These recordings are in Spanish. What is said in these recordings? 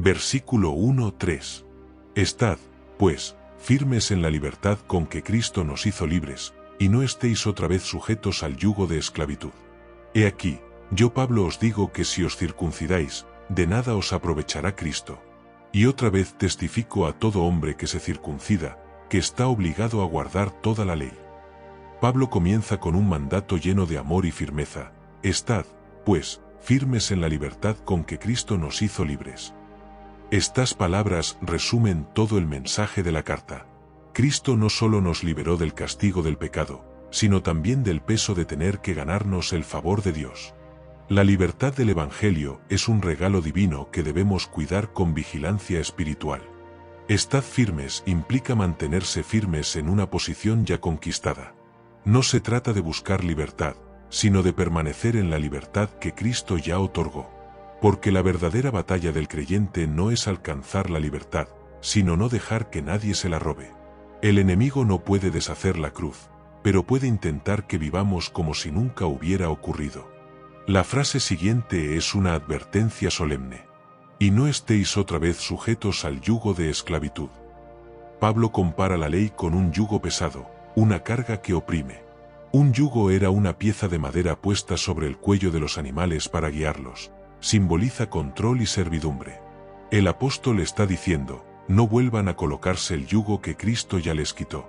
Versículo 1-3. Estad, pues, firmes en la libertad con que Cristo nos hizo libres, y no estéis otra vez sujetos al yugo de esclavitud. He aquí, yo Pablo os digo que si os circuncidáis, de nada os aprovechará Cristo. Y otra vez testifico a todo hombre que se circuncida, que está obligado a guardar toda la ley. Pablo comienza con un mandato lleno de amor y firmeza. Estad, pues, firmes en la libertad con que Cristo nos hizo libres. Estas palabras resumen todo el mensaje de la carta. Cristo no solo nos liberó del castigo del pecado, sino también del peso de tener que ganarnos el favor de Dios. La libertad del Evangelio es un regalo divino que debemos cuidar con vigilancia espiritual. Estad firmes implica mantenerse firmes en una posición ya conquistada. No se trata de buscar libertad, sino de permanecer en la libertad que Cristo ya otorgó. Porque la verdadera batalla del creyente no es alcanzar la libertad, sino no dejar que nadie se la robe. El enemigo no puede deshacer la cruz, pero puede intentar que vivamos como si nunca hubiera ocurrido. La frase siguiente es una advertencia solemne. Y no estéis otra vez sujetos al yugo de esclavitud. Pablo compara la ley con un yugo pesado, una carga que oprime. Un yugo era una pieza de madera puesta sobre el cuello de los animales para guiarlos. Simboliza control y servidumbre. El apóstol está diciendo, no vuelvan a colocarse el yugo que Cristo ya les quitó.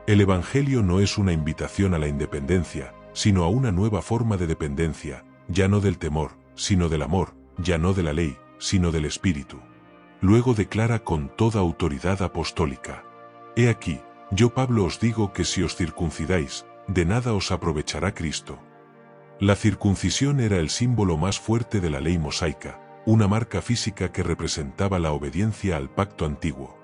El Evangelio no es una invitación a la independencia, sino a una nueva forma de dependencia, ya no del temor, sino del amor, ya no de la ley, sino del Espíritu. Luego declara con toda autoridad apostólica: He aquí, yo Pablo os digo que si os circuncidáis, de nada os aprovechará Cristo. La circuncisión era el símbolo más fuerte de la ley mosaica, una marca física que representaba la obediencia al pacto antiguo.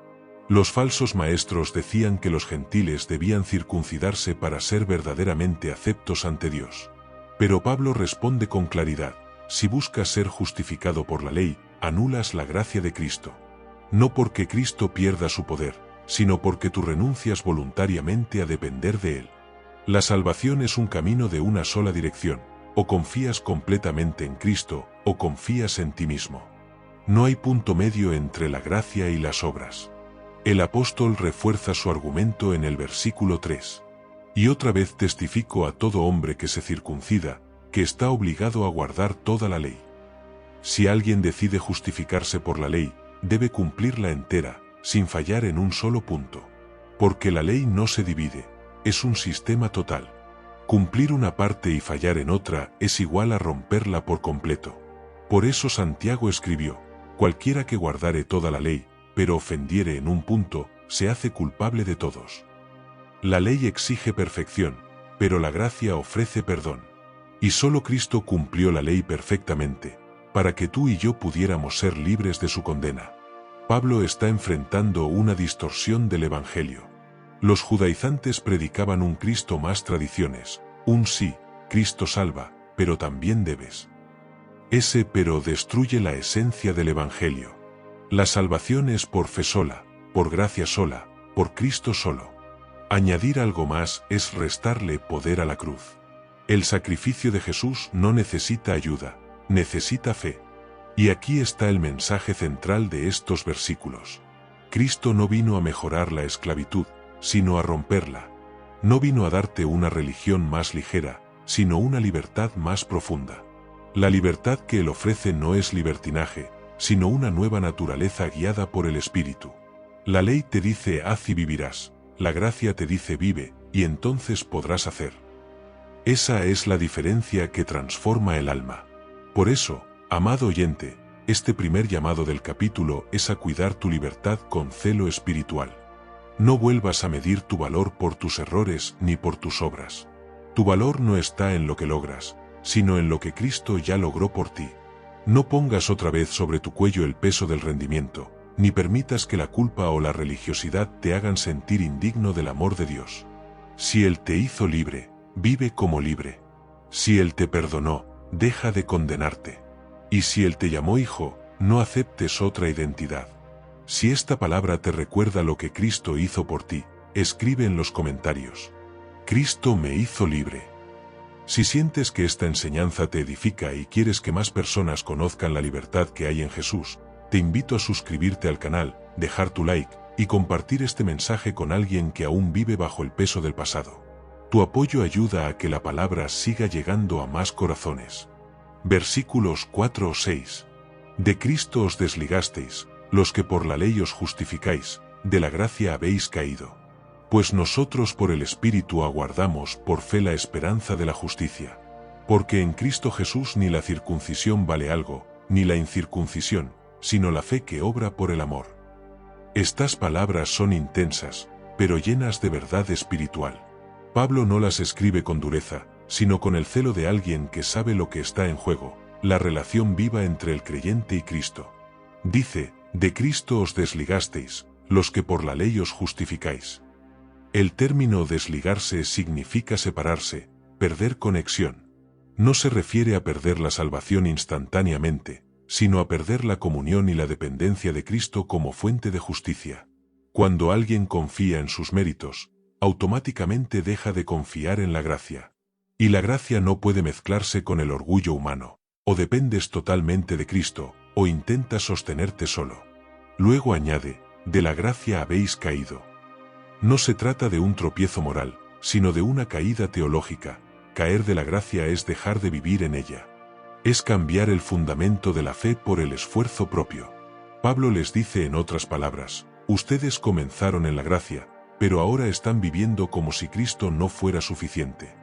Los falsos maestros decían que los gentiles debían circuncidarse para ser verdaderamente aceptos ante Dios. Pero Pablo responde con claridad: si buscas ser justificado por la ley, anulas la gracia de Cristo. No porque Cristo pierda su poder, sino porque tú renuncias voluntariamente a depender de Él. La salvación es un camino de una sola dirección: o confías completamente en Cristo, o confías en ti mismo. No hay punto medio entre la gracia y las obras. El apóstol refuerza su argumento en el versículo 3. Y otra vez testifico a todo hombre que se circuncida, que está obligado a guardar toda la ley. Si alguien decide justificarse por la ley, debe cumplirla entera, sin fallar en un solo punto. Porque la ley no se divide, es un sistema total. Cumplir una parte y fallar en otra es igual a romperla por completo. Por eso Santiago escribió: cualquiera que guardare toda la ley, pero ofendiere en un punto, se hace culpable de todos. La ley exige perfección, pero la gracia ofrece perdón. Y solo Cristo cumplió la ley perfectamente, para que tú y yo pudiéramos ser libres de su condena. Pablo está enfrentando una distorsión del Evangelio. Los judaizantes predicaban un Cristo más tradiciones, un sí, Cristo salva, pero también debes. Ese pero destruye la esencia del Evangelio. La salvación es por fe sola, por gracia sola, por Cristo solo. Añadir algo más es restarle poder a la cruz. El sacrificio de Jesús no necesita ayuda, necesita fe. Y aquí está el mensaje central de estos versículos. Cristo no vino a mejorar la esclavitud, sino a romperla. No vino a darte una religión más ligera, sino una libertad más profunda. La libertad que Él ofrece no es libertinaje, sino una nueva naturaleza guiada por el Espíritu. La ley te dice haz y vivirás, la gracia te dice vive, y entonces podrás hacer. Esa es la diferencia que transforma el alma. Por eso, amado oyente, este primer llamado del capítulo es a cuidar tu libertad con celo espiritual. No vuelvas a medir tu valor por tus errores ni por tus obras. Tu valor no está en lo que logras, sino en lo que Cristo ya logró por ti. No pongas otra vez sobre tu cuello el peso del rendimiento, ni permitas que la culpa o la religiosidad te hagan sentir indigno del amor de Dios. Si Él te hizo libre, vive como libre. Si Él te perdonó, deja de condenarte. Y si Él te llamó hijo, no aceptes otra identidad. Si esta palabra te recuerda lo que Cristo hizo por ti, escribe en los comentarios: Cristo me hizo libre. Si sientes que esta enseñanza te edifica y quieres que más personas conozcan la libertad que hay en Jesús, te te invito a suscribirte al canal, dejar tu like y compartir este mensaje con alguien que aún vive bajo el peso del pasado. Tu apoyo ayuda a que la palabra siga llegando a más corazones. Versículos 4 o 6. De Cristo os desligasteis, los que por la ley os justificáis, de la gracia habéis caído. Pues nosotros por el Espíritu aguardamos por fe la esperanza de la justicia. Porque en Cristo Jesús ni la circuncisión vale algo, ni la incircuncisión, sino la fe que obra por el amor. Estas palabras son intensas, pero llenas de verdad espiritual. Pablo no las escribe con dureza, sino con el celo de alguien que sabe lo que está en juego, la relación viva entre el creyente y Cristo. Dice, de Cristo os desligasteis, los que por la ley os justificáis. El término desligarse significa separarse, perder conexión. No se refiere a perder la salvación instantáneamente, sino a perder la comunión y la dependencia de Cristo como fuente de justicia. Cuando alguien confía en sus méritos, automáticamente deja de confiar en la gracia. Y la gracia no puede mezclarse con el orgullo humano. O dependes totalmente de Cristo, o intentas sostenerte solo. Luego añade, de la gracia habéis caído. No se trata de un tropiezo moral, sino de una caída teológica. Caer de la gracia es dejar de vivir en ella. Es cambiar el fundamento de la fe por el esfuerzo propio. Pablo les dice en otras palabras, ustedes comenzaron en la gracia, pero ahora están viviendo como si Cristo no fuera suficiente.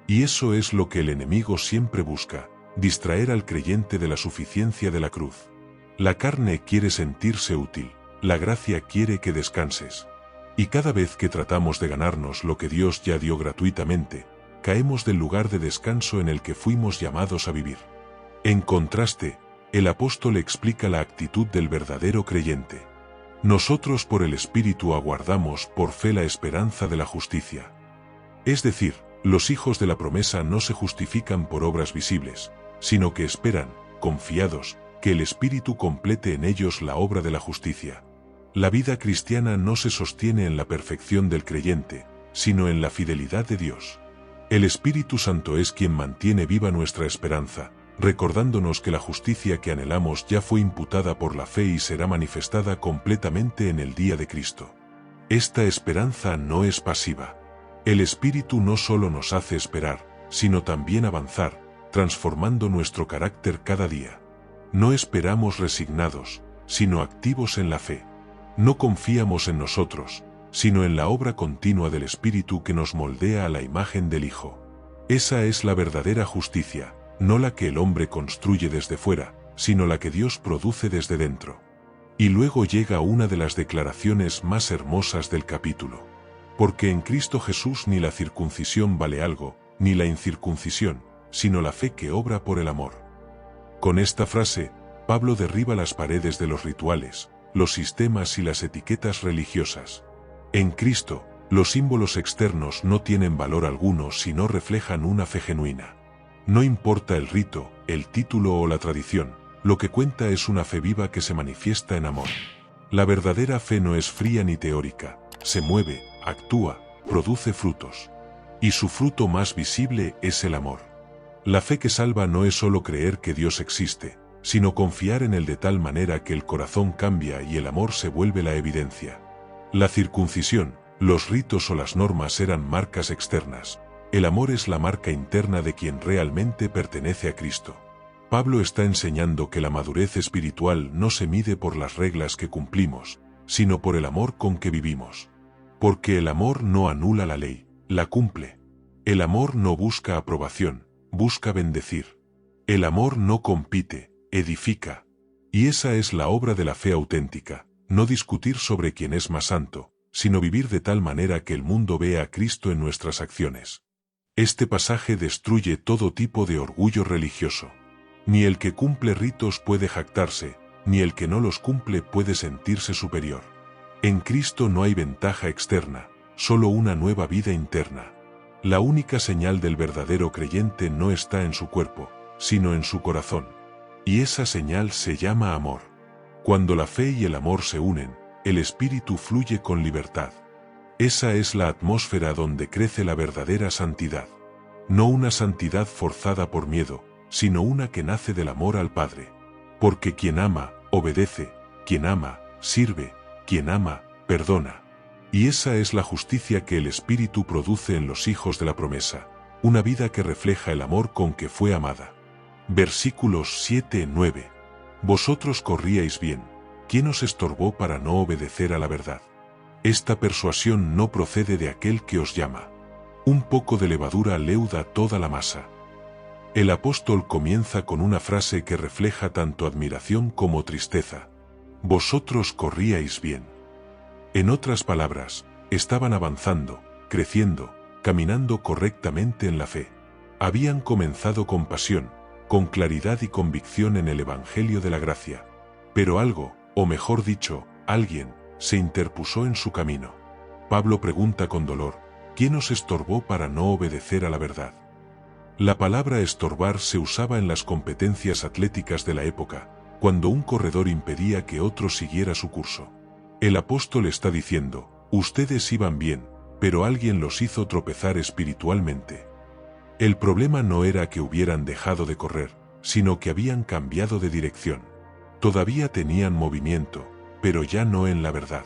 Y eso es lo que el enemigo siempre busca, distraer al creyente de la suficiencia de la cruz. La carne quiere sentirse útil, la gracia quiere que descanses. Y cada vez que tratamos de ganarnos lo que Dios ya dio gratuitamente, caemos del lugar de descanso en el que fuimos llamados a vivir. En contraste, el apóstol explica la actitud del verdadero creyente. Nosotros por el Espíritu aguardamos por fe la esperanza de la justicia. Es decir, los hijos de la promesa no se justifican por obras visibles, sino que esperan, confiados, que el Espíritu complete en ellos la obra de la justicia. La vida cristiana no se sostiene en la perfección del creyente, sino en la fidelidad de Dios. El Espíritu Santo es quien mantiene viva nuestra esperanza, recordándonos que la justicia que anhelamos ya fue imputada por la fe y será manifestada completamente en el día de Cristo. Esta esperanza no es pasiva. El Espíritu no solo nos hace esperar, sino también avanzar, transformando nuestro carácter cada día. No esperamos resignados, sino activos en la fe. No confiamos en nosotros, sino en la obra continua del Espíritu que nos moldea a la imagen del Hijo. Esa es la verdadera justicia, no la que el hombre construye desde fuera, sino la que Dios produce desde dentro. Y luego llega una de las declaraciones más hermosas del capítulo. Porque en Cristo Jesús ni la circuncisión vale algo, ni la incircuncisión, sino la fe que obra por el amor. Con esta frase, Pablo derriba las paredes de los rituales, los sistemas y las etiquetas religiosas. En Cristo, los símbolos externos no tienen valor alguno si no reflejan una fe genuina. No importa el rito, el título o la tradición, lo que cuenta es una fe viva que se manifiesta en amor. La verdadera fe no es fría ni teórica, se mueve, actúa, produce frutos. Y su fruto más visible es el amor. La fe que salva no es solo creer que Dios existe, sino confiar en Él de tal manera que el corazón cambia y el amor se vuelve la evidencia. La circuncisión, los ritos o las normas eran marcas externas. El amor es la marca interna de quien realmente pertenece a Cristo. Pablo está enseñando que la madurez espiritual no se mide por las reglas que cumplimos, sino por el amor con que vivimos. Porque el amor no anula la ley, la cumple. El amor no busca aprobación, busca bendecir. El amor no compite, edifica. Y esa es la obra de la fe auténtica, no discutir sobre quién es más santo, sino vivir de tal manera que el mundo vea a Cristo en nuestras acciones. Este pasaje destruye todo tipo de orgullo religioso. Ni el que cumple ritos puede jactarse, ni el que no los cumple puede sentirse superior. En Cristo no hay ventaja externa, solo una nueva vida interna. La única señal del verdadero creyente no está en su cuerpo, sino en su corazón. Y esa señal se llama amor. Cuando la fe y el amor se unen, el espíritu fluye con libertad. Esa es la atmósfera donde crece la verdadera santidad. No una santidad forzada por miedo, sino una que nace del amor al Padre. Porque quien ama, obedece, quien ama, sirve, quien ama, perdona. Y esa es la justicia que el Espíritu produce en los hijos de la promesa, una vida que refleja el amor con que fue amada. Versículos 7-9. Vosotros corríais bien, ¿quién os estorbó para no obedecer a la verdad? Esta persuasión no procede de aquel que os llama. Un poco de levadura leuda toda la masa. El apóstol comienza con una frase que refleja tanto admiración como tristeza. Vosotros corríais bien. En otras palabras, estaban avanzando, creciendo, caminando correctamente en la fe. Habían comenzado con pasión, con claridad y convicción en el Evangelio de la gracia. Pero algo, o mejor dicho, alguien, se interpuso en su camino. Pablo pregunta con dolor, ¿quién os estorbó para no obedecer a la verdad? La palabra estorbar se usaba en las competencias atléticas de la época, cuando un corredor impedía que otro siguiera su curso. El apóstol está diciendo, ustedes iban bien, pero alguien los hizo tropezar espiritualmente. El problema no era que hubieran dejado de correr, sino que habían cambiado de dirección. Todavía tenían movimiento, pero ya no en la verdad.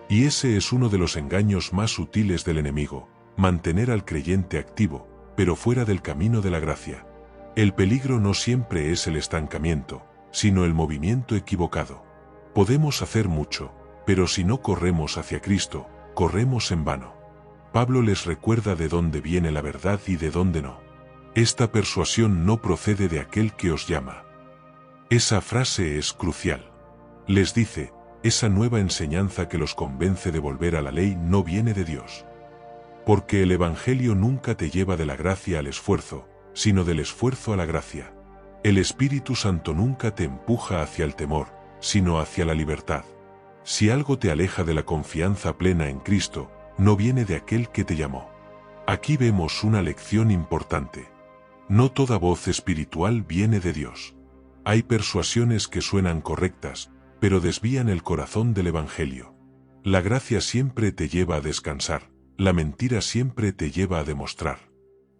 Y ese es uno de los engaños más sutiles del enemigo, mantener al creyente activo, pero fuera del camino de la gracia. El peligro no siempre es el estancamiento, sino el movimiento equivocado. Podemos hacer mucho, pero si no corremos hacia Cristo, corremos en vano. Pablo les recuerda de dónde viene la verdad y de dónde no. Esta persuasión no procede de aquel que os llama. Esa frase es crucial. Les dice, esa nueva enseñanza que los convence de volver a la ley no viene de Dios. Porque el Evangelio nunca te lleva de la gracia al esfuerzo, sino del esfuerzo a la gracia. El Espíritu Santo nunca te empuja hacia el temor, sino hacia la libertad. Si algo te aleja de la confianza plena en Cristo, no viene de aquel que te llamó. Aquí vemos una lección importante. No toda voz espiritual viene de Dios. Hay persuasiones que suenan correctas, pero desvían el corazón del Evangelio. La gracia siempre te lleva a descansar. La mentira siempre te lleva a demostrar.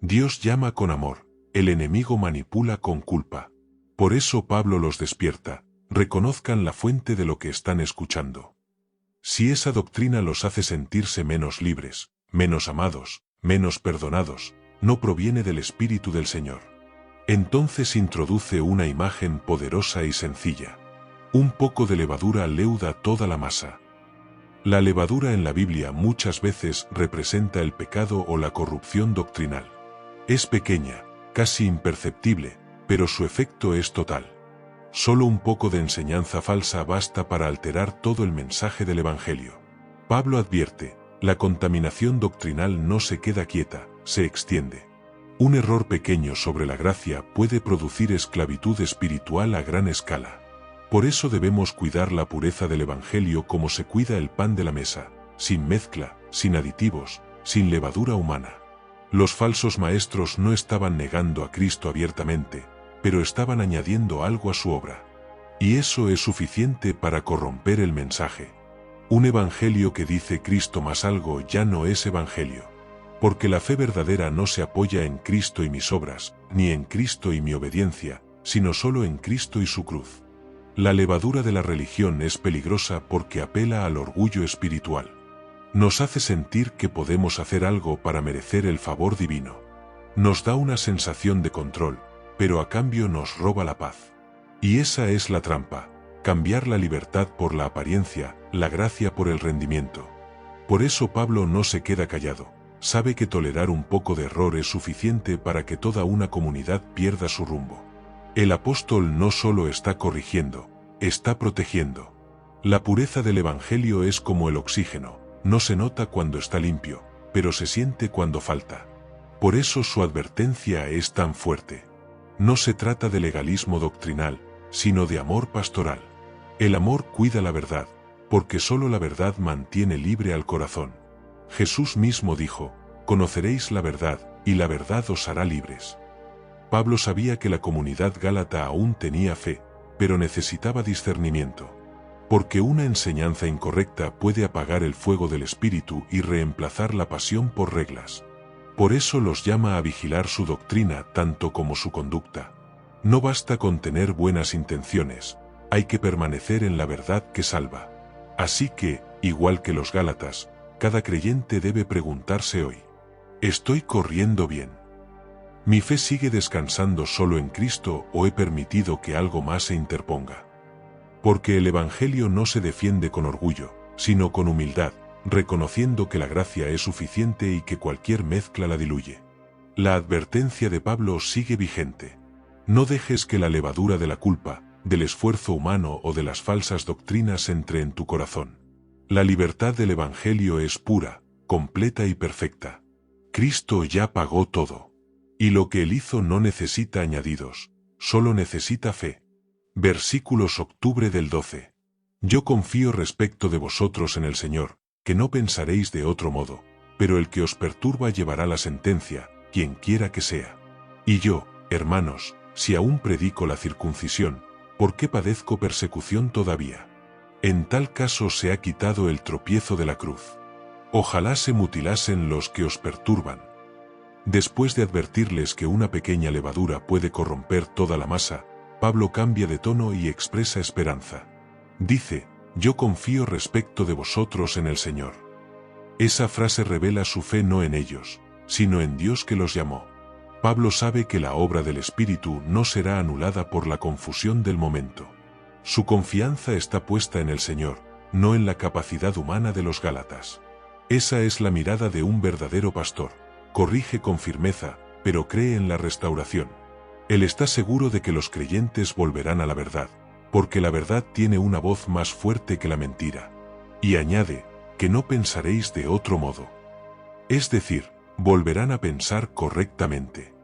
Dios llama con amor, el enemigo manipula con culpa. Por eso Pablo los despierta, reconozcan la fuente de lo que están escuchando. Si esa doctrina los hace sentirse menos libres, menos amados, menos perdonados, no proviene del Espíritu del Señor. Entonces introduce una imagen poderosa y sencilla. Un poco de levadura leuda toda la masa. La levadura en la Biblia muchas veces representa el pecado o la corrupción doctrinal. Es pequeña, casi imperceptible, pero su efecto es total. Solo un poco de enseñanza falsa basta para alterar todo el mensaje del Evangelio. Pablo advierte, la contaminación doctrinal no se queda quieta, se extiende. Un error pequeño sobre la gracia puede producir esclavitud espiritual a gran escala. Por eso debemos cuidar la pureza del Evangelio como se cuida el pan de la mesa, sin mezcla, sin aditivos, sin levadura humana. Los falsos maestros no estaban negando a Cristo abiertamente, pero estaban añadiendo algo a su obra. Y eso es suficiente para corromper el mensaje. Un evangelio que dice Cristo más algo ya no es evangelio. Porque la fe verdadera no se apoya en Cristo y mis obras, ni en Cristo y mi obediencia, sino solo en Cristo y su cruz. La levadura de la religión es peligrosa porque apela al orgullo espiritual. Nos hace sentir que podemos hacer algo para merecer el favor divino. Nos da una sensación de control, pero a cambio nos roba la paz. Y esa es la trampa, cambiar la libertad por la apariencia, la gracia por el rendimiento. Por eso Pablo no se queda callado, sabe que tolerar un poco de error es suficiente para que toda una comunidad pierda su rumbo. El apóstol no solo está corrigiendo, está protegiendo. La pureza del Evangelio es como el oxígeno, no se nota cuando está limpio, pero se siente cuando falta. Por eso su advertencia es tan fuerte. No se trata de legalismo doctrinal, sino de amor pastoral. El amor cuida la verdad, porque solo la verdad mantiene libre al corazón. Jesús mismo dijo, conoceréis la verdad, y la verdad os hará libres. Pablo sabía que la comunidad gálata aún tenía fe, pero necesitaba discernimiento. Porque una enseñanza incorrecta puede apagar el fuego del espíritu y reemplazar la pasión por reglas. Por eso los llama a vigilar su doctrina tanto como su conducta. No basta con tener buenas intenciones, hay que permanecer en la verdad que salva. Así que, igual que los Gálatas, cada creyente debe preguntarse hoy: ¿estoy corriendo bien? ¿Mi fe sigue descansando solo en Cristo o he permitido que algo más se interponga? Porque el Evangelio no se defiende con orgullo, sino con humildad, reconociendo que la gracia es suficiente y que cualquier mezcla la diluye. La advertencia de Pablo sigue vigente. No dejes que la levadura de la culpa, del esfuerzo humano o de las falsas doctrinas entre en tu corazón. La libertad del Evangelio es pura, completa y perfecta. Cristo ya pagó todo. Y lo que Él hizo no necesita añadidos, solo necesita fe. Versículos octubre del 12. Yo confío respecto de vosotros en el Señor, que no pensaréis de otro modo, pero el que os perturba llevará la sentencia, quien quiera que sea. Y yo, hermanos, si aún predico la circuncisión, ¿por qué padezco persecución todavía? En tal caso se ha quitado el tropiezo de la cruz. Ojalá se mutilasen los que os perturban. Después de advertirles que una pequeña levadura puede corromper toda la masa, Pablo cambia de tono y expresa esperanza. Dice: yo confío respecto de vosotros en el Señor. Esa frase revela su fe no en ellos, sino en Dios que los llamó. Pablo sabe que la obra del Espíritu no será anulada por la confusión del momento. Su confianza está puesta en el Señor, no en la capacidad humana de los Gálatas. Esa es la mirada de un verdadero pastor. Corrige con firmeza, pero cree en la restauración. Él está seguro de que los creyentes volverán a la verdad, porque la verdad tiene una voz más fuerte que la mentira. Y añade, que no pensaréis de otro modo. Es decir, volverán a pensar correctamente.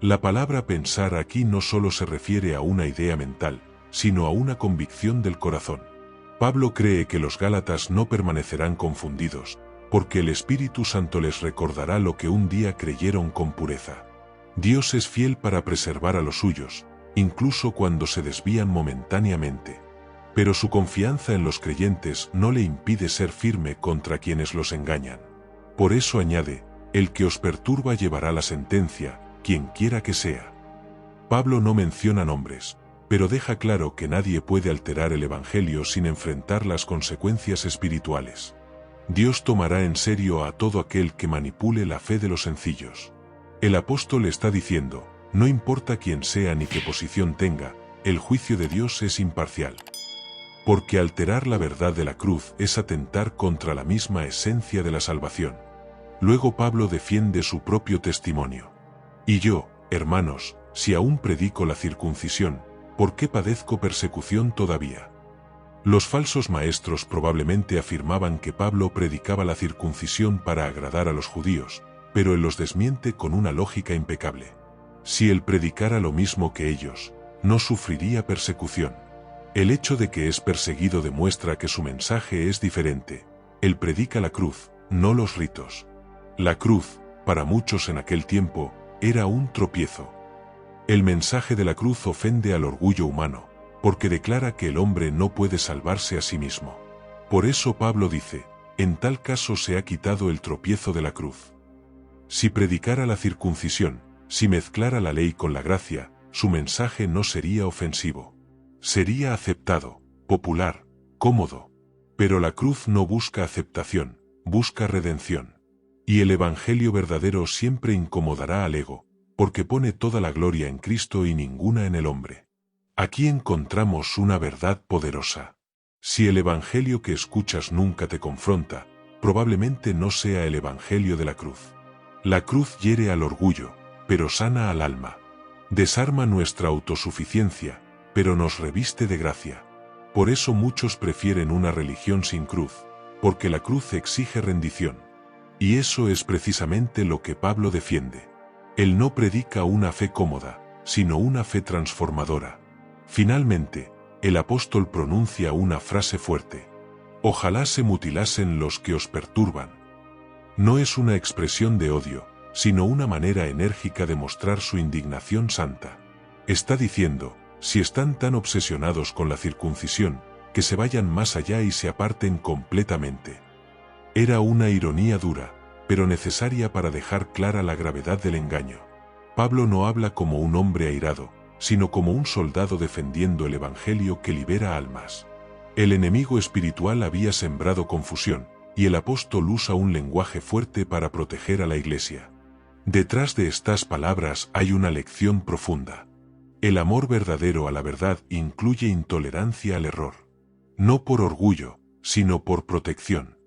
La palabra pensar aquí no solo se refiere a una idea mental, sino a una convicción del corazón. Pablo cree que los Gálatas no permanecerán confundidos, porque el Espíritu Santo les recordará lo que un día creyeron con pureza. Dios es fiel para preservar a los suyos, incluso cuando se desvían momentáneamente. Pero su confianza en los creyentes no le impide ser firme contra quienes los engañan. Por eso añade, el que os perturba llevará la sentencia, quien quiera que sea. Pablo no menciona nombres, pero deja claro que nadie puede alterar el Evangelio sin enfrentar las consecuencias espirituales. Dios tomará en serio a todo aquel que manipule la fe de los sencillos. El apóstol está diciendo, no importa quién sea ni qué posición tenga, el juicio de Dios es imparcial. Porque alterar la verdad de la cruz es atentar contra la misma esencia de la salvación. Luego Pablo defiende su propio testimonio. Y yo, hermanos, si aún predico la circuncisión, ¿por qué padezco persecución todavía? Los falsos maestros probablemente afirmaban que Pablo predicaba la circuncisión para agradar a los judíos, pero él los desmiente con una lógica impecable. Si él predicara lo mismo que ellos, no sufriría persecución. El hecho de que es perseguido demuestra que su mensaje es diferente. Él predica la cruz, no los ritos. La cruz, para muchos en aquel tiempo, era un tropiezo. El mensaje de la cruz ofende al orgullo humano, porque declara que el hombre no puede salvarse a sí mismo. Por eso Pablo dice, en tal caso se ha quitado el tropiezo de la cruz. Si predicara la circuncisión, si mezclara la ley con la gracia, su mensaje no sería ofensivo. Sería aceptado, popular, cómodo. Pero la cruz no busca aceptación, busca redención. Y el Evangelio verdadero siempre incomodará al ego, porque pone toda la gloria en Cristo y ninguna en el hombre. Aquí encontramos una verdad poderosa. Si el Evangelio que escuchas nunca te confronta, probablemente no sea el Evangelio de la cruz. La cruz hiere al orgullo, pero sana al alma. Desarma nuestra autosuficiencia, pero nos reviste de gracia. Por eso muchos prefieren una religión sin cruz, porque la cruz exige rendición. Y eso es precisamente lo que Pablo defiende. Él no predica una fe cómoda, sino una fe transformadora. Finalmente, el apóstol pronuncia una frase fuerte. Ojalá se mutilasen los que os perturban. No es una expresión de odio, sino una manera enérgica de mostrar su indignación santa. Está diciendo, si están tan obsesionados con la circuncisión, que se vayan más allá y se aparten completamente. Era una ironía dura, pero necesaria para dejar clara la gravedad del engaño. Pablo no habla como un hombre airado, sino como un soldado defendiendo el Evangelio que libera almas. El enemigo espiritual había sembrado confusión, y el apóstol usa un lenguaje fuerte para proteger a la Iglesia. Detrás de estas palabras hay una lección profunda. El amor verdadero a la verdad incluye intolerancia al error. No por orgullo, sino por protección.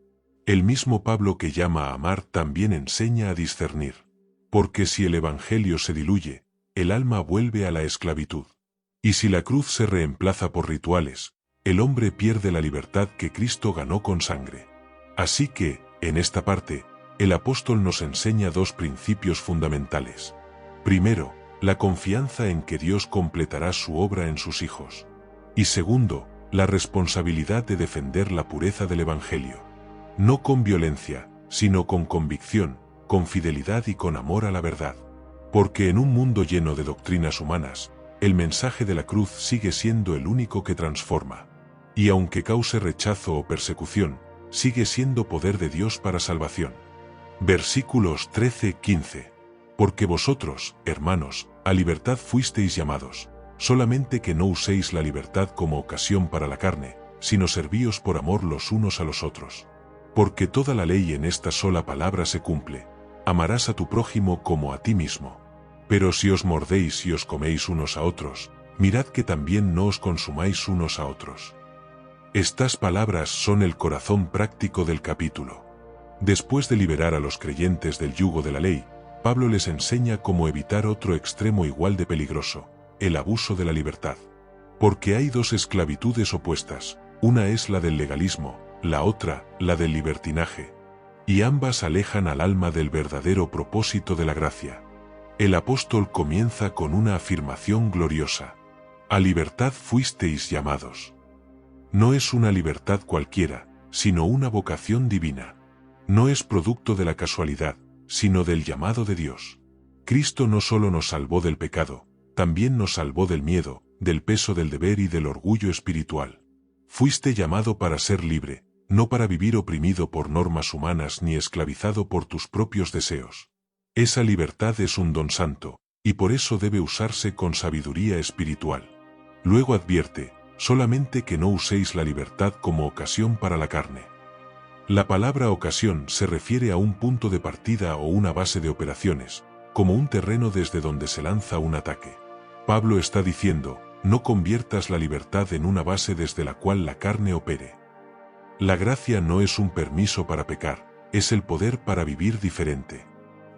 El mismo Pablo que llama a amar también enseña a discernir. Porque si el Evangelio se diluye, el alma vuelve a la esclavitud. Y si la cruz se reemplaza por rituales, el hombre pierde la libertad que Cristo ganó con sangre. Así que, en esta parte, el apóstol nos enseña dos principios fundamentales. Primero, la confianza en que Dios completará su obra en sus hijos. Y segundo, la responsabilidad de defender la pureza del Evangelio. No con violencia, sino con convicción, con fidelidad y con amor a la verdad. Porque en un mundo lleno de doctrinas humanas, el mensaje de la cruz sigue siendo el único que transforma. Y aunque cause rechazo o persecución, sigue siendo poder de Dios para salvación. Versículos 13-15. Porque vosotros, hermanos, a libertad fuisteis llamados, solamente que no uséis la libertad como ocasión para la carne, sino servíos por amor los unos a los otros. Porque toda la ley en esta sola palabra se cumple: amarás a tu prójimo como a ti mismo. Pero si os mordéis y os coméis unos a otros, mirad que también no os consumáis unos a otros. Estas palabras son el corazón práctico del capítulo. Después de liberar a los creyentes del yugo de la ley, Pablo les enseña cómo evitar otro extremo igual de peligroso: el abuso de la libertad. Porque hay dos esclavitudes opuestas, una es la del legalismo, la otra, la del libertinaje. Y ambas alejan al alma del verdadero propósito de la gracia. El apóstol comienza con una afirmación gloriosa: a libertad fuisteis llamados. No es una libertad cualquiera, sino una vocación divina. No es producto de la casualidad, sino del llamado de Dios. Cristo no solo nos salvó del pecado, también nos salvó del miedo, del peso del deber y del orgullo espiritual. Fuiste llamado para ser libre, no para vivir oprimido por normas humanas ni esclavizado por tus propios deseos. Esa libertad es un don santo, y por eso debe usarse con sabiduría espiritual. Luego advierte: solamente que no uséis la libertad como ocasión para la carne. La palabra ocasión se refiere a un punto de partida o una base de operaciones, como un terreno desde donde se lanza un ataque. Pablo está diciendo: no conviertas la libertad en una base desde la cual la carne opere. La gracia no es un permiso para pecar, es el poder para vivir diferente.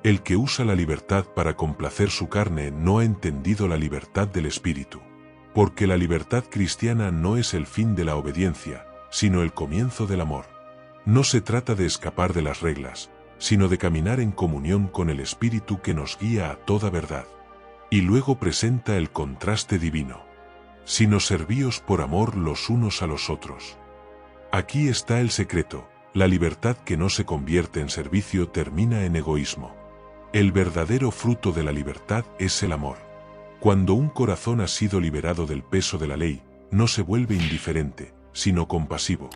El que usa la libertad para complacer su carne no ha entendido la libertad del espíritu. Porque la libertad cristiana no es el fin de la obediencia, sino el comienzo del amor. No se trata de escapar de las reglas, sino de caminar en comunión con el Espíritu que nos guía a toda verdad. Y luego presenta el contraste divino: sino servíos por amor los unos a los otros. Aquí está el secreto: la libertad que no se convierte en servicio termina en egoísmo. El verdadero fruto de la libertad es el amor. Cuando un corazón ha sido liberado del peso de la ley, no se vuelve indiferente, sino compasivo.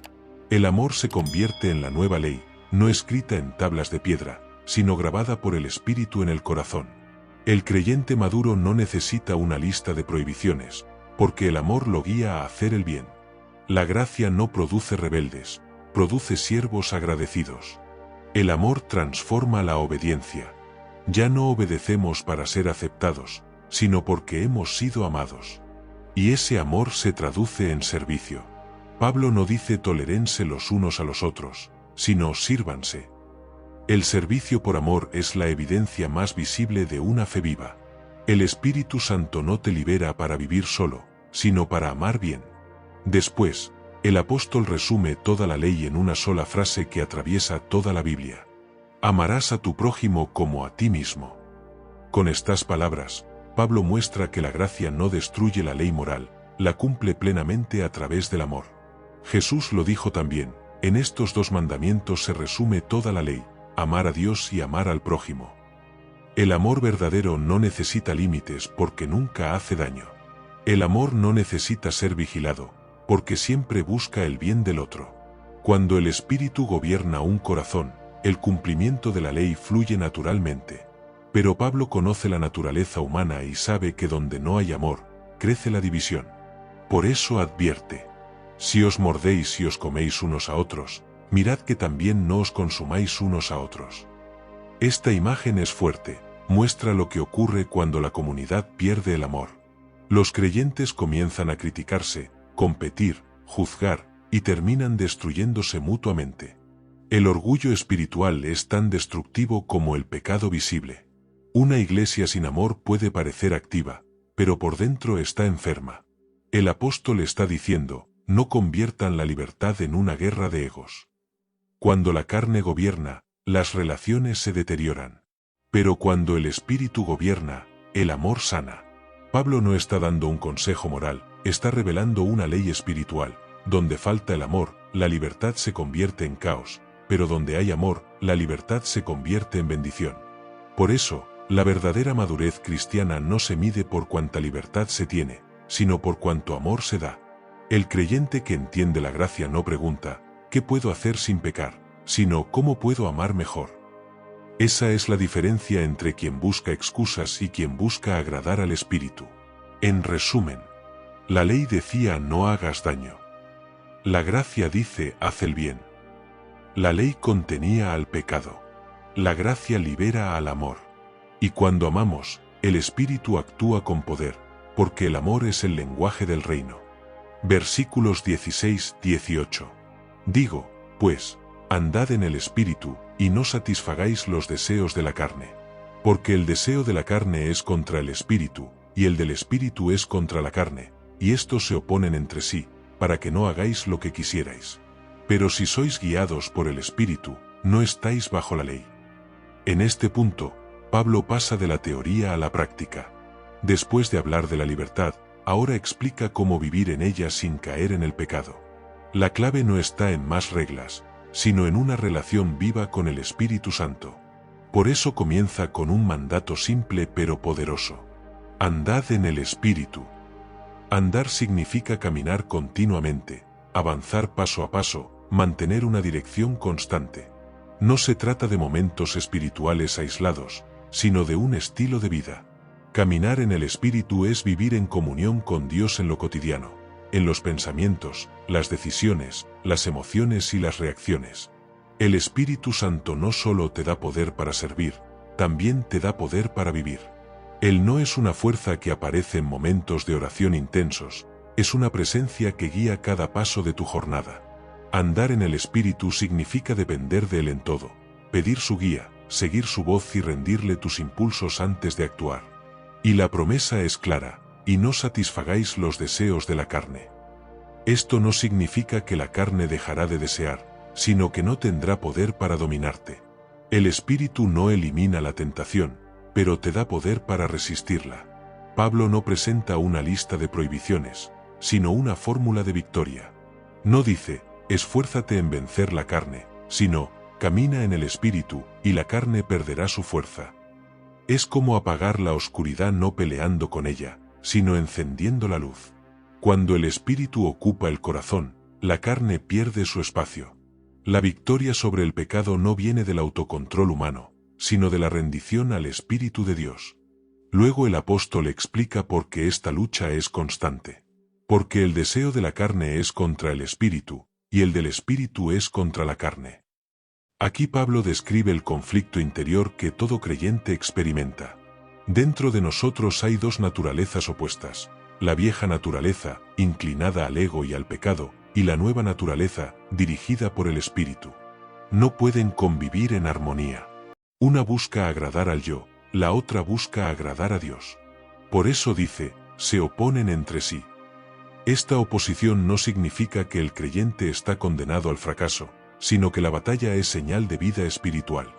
El amor se convierte en la nueva ley, no escrita en tablas de piedra, sino grabada por el Espíritu en el corazón. El creyente maduro no necesita una lista de prohibiciones, porque el amor lo guía a hacer el bien. La gracia no produce rebeldes, produce siervos agradecidos. El amor transforma la obediencia. Ya no obedecemos para ser aceptados, sino porque hemos sido amados. Y ese amor se traduce en servicio. Pablo no dice tolérense los unos a los otros, sino sírvanse. El servicio por amor es la evidencia más visible de una fe viva. El Espíritu Santo no te libera para vivir solo, sino para amar bien. Después, el apóstol resume toda la ley en una sola frase que atraviesa toda la Biblia: amarás a tu prójimo como a ti mismo. Con estas palabras, Pablo muestra que la gracia no destruye la ley moral, la cumple plenamente a través del amor. Jesús lo dijo también: en estos dos mandamientos se resume toda la ley, amar a Dios y amar al prójimo. El amor verdadero no necesita límites porque nunca hace daño. El amor no necesita ser vigilado, porque siempre busca el bien del otro. Cuando el Espíritu gobierna un corazón, el cumplimiento de la ley fluye naturalmente. Pero Pablo conoce la naturaleza humana y sabe que donde no hay amor, crece la división. Por eso advierte: si os mordéis y os coméis unos a otros, mirad que también no os consumáis unos a otros. Esta imagen es fuerte, muestra lo que ocurre cuando la comunidad pierde el amor. Los creyentes comienzan a criticarse, competir, juzgar, y terminan destruyéndose mutuamente. El orgullo espiritual es tan destructivo como el pecado visible. Una iglesia sin amor puede parecer activa, pero por dentro está enferma. El apóstol está diciendo: no conviertan la libertad en una guerra de egos. Cuando la carne gobierna, las relaciones se deterioran. Pero cuando el Espíritu gobierna, el amor sana. Pablo no está dando un consejo moral, está revelando una ley espiritual. Donde falta el amor, la libertad se convierte en caos, pero donde hay amor, la libertad se convierte en bendición. Por eso, la verdadera madurez cristiana no se mide por cuánta libertad se tiene, sino por cuánto amor se da. El creyente que entiende la gracia no pregunta: ¿qué puedo hacer sin pecar?, sino ¿cómo puedo amar mejor? Esa es la diferencia entre quien busca excusas y quien busca agradar al Espíritu. En resumen, la ley decía: no hagas daño. La gracia dice: haz el bien. La ley contenía al pecado. La gracia libera al amor. Y cuando amamos, el Espíritu actúa con poder, porque el amor es el lenguaje del reino. Versículos 16-18. Digo, pues, andad en el Espíritu, y no satisfagáis los deseos de la carne. Porque el deseo de la carne es contra el Espíritu, y el del Espíritu es contra la carne, y estos se oponen entre sí, para que no hagáis lo que quisierais. Pero si sois guiados por el Espíritu, no estáis bajo la ley. En este punto, Pablo pasa de la teoría a la práctica. Después de hablar de la libertad, ahora explica cómo vivir en ella sin caer en el pecado. La clave no está en más reglas, sino en una relación viva con el Espíritu Santo. Por eso comienza con un mandato simple pero poderoso: andad en el Espíritu. Andar significa caminar continuamente, avanzar paso a paso, mantener una dirección constante. No se trata de momentos espirituales aislados, sino de un estilo de vida. Caminar en el Espíritu es vivir en comunión con Dios en lo cotidiano, en los pensamientos, las decisiones, las emociones y las reacciones. El Espíritu Santo no solo te da poder para servir, también te da poder para vivir. Él no es una fuerza que aparece en momentos de oración intensos, es una presencia que guía cada paso de tu jornada. Andar en el Espíritu significa depender de Él en todo, pedir su guía, seguir su voz y rendirle tus impulsos antes de actuar. Y la promesa es clara: y no satisfagáis los deseos de la carne. Esto no significa que la carne dejará de desear, sino que no tendrá poder para dominarte. El Espíritu no elimina la tentación, pero te da poder para resistirla. Pablo no presenta una lista de prohibiciones, sino una fórmula de victoria. No dice: esfuérzate en vencer la carne, sino: camina en el Espíritu, y la carne perderá su fuerza. Es como apagar la oscuridad no peleando con ella, sino encendiendo la luz. Cuando el Espíritu ocupa el corazón, la carne pierde su espacio. La victoria sobre el pecado no viene del autocontrol humano, sino de la rendición al Espíritu de Dios. Luego el apóstol explica por qué esta lucha es constante. Porque el deseo de la carne es contra el Espíritu, y el del Espíritu es contra la carne. Aquí Pablo describe el conflicto interior que todo creyente experimenta. Dentro de nosotros hay dos naturalezas opuestas: la vieja naturaleza, inclinada al ego y al pecado, y la nueva naturaleza, dirigida por el Espíritu. No pueden convivir en armonía. Una busca agradar al yo, la otra busca agradar a Dios. Por eso dice: se oponen entre sí. Esta oposición no significa que el creyente está condenado al fracaso, sino que la batalla es señal de vida espiritual.